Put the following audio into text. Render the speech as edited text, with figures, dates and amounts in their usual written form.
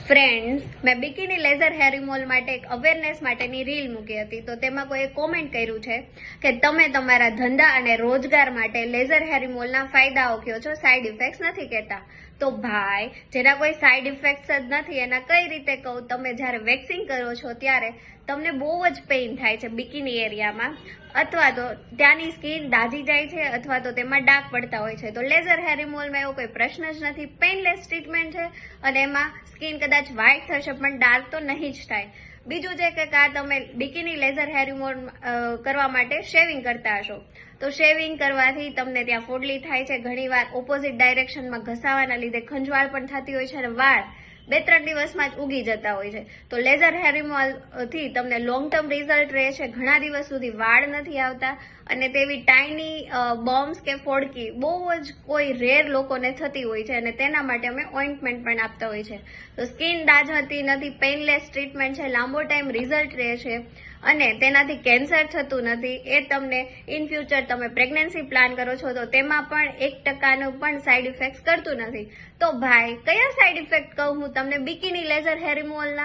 Friends, મેં બિકીની laser hair removal માટે એક અવેરનેસ માટેની રીલ મૂકી હતી. તો તેમાં કોઈએ કોમેન્ટ કર્યું છે કે તમે તમારા ધંધા અને રોજગાર માટે લેઝર હેર રિમૂવલના ફાયદાઓ કહો છો, સાઇડ ઇફેક્ટ્સ નથી કહેતા. તો ભાઈ, જેના કોઈ સાઇડ ઇફેક્ટ્સ જ નથી એના કઈ રીતે કહું? તમે જ્યારે વેક્સિંગ કરો છો ત્યારે તમને બહુ જ પેઇન થાય છે બિકીની એરિયામાં, અથવા તો ત્યાંની સ્કિન દાઝી જાય છે, અથવા તો તેમાં ડાઘ પડતા હોય છે. તો લેઝર હેર રિમૂવલમાં એવો કોઈ પ્રશ્ન જ નથી. પેઇનલેસ ટ્રીટમેન્ટ છે અને એમાં સ્કિન કદાચ વ્હાઇટ થશે પણ ડાર્ક તો નહીં જ થાય. બીજું છે કે તમે બિકીની લેઝર હેર રિમૂવલ કરવા માટે શેવિંગ કરતા હશો, તો શેવિંગ કરવાથી તમને ત્યાં ફોડલી થાય છે, ઘણીવાર ઓપોઝિટ ડાયરેક્શનમાં ઘસાવાના લીધે ખંજવાળ પણ થતી હોય છે અને વાળ 2-3 દિવસમાં જ ઉગી જતા હોય છે. તો લેઝર હેર રિમૂવલ થી તમને લોંગ ટર્મ રિઝલ્ટ રહે છે, ઘણા દિવસ સુધી વાળ નથી આવતા અને તેવી ટાઇની બમ્સ કે ફોડકી બહુ જ કોઈ રેર લોકોને થતી હોય છે અને તેના માટે અમે ઓઇન્ટમેન્ટ પણ આપતા હોય છે. તો સ્કિન દાઝતી નથી, પેઇનલેસ ટ્રીટમેન્ટ છે, લાંબો ટાઈમ રિઝલ્ટ રહે છે અને તેનાથી કેન્સર થતું નથી. એ તમને ઇન ફ્યુચર તમે પ્રેગ્નન્સી પ્લાન કરો છો તો તેમાં પણ 1% પણ સાઇડ ઇફેક્ટ કરતું નથી. તો ભાઈ, કયા સાઇડ ઇફેક્ટ કહું હું તમને બિકીની લેઝર હેર રિમૂવલના?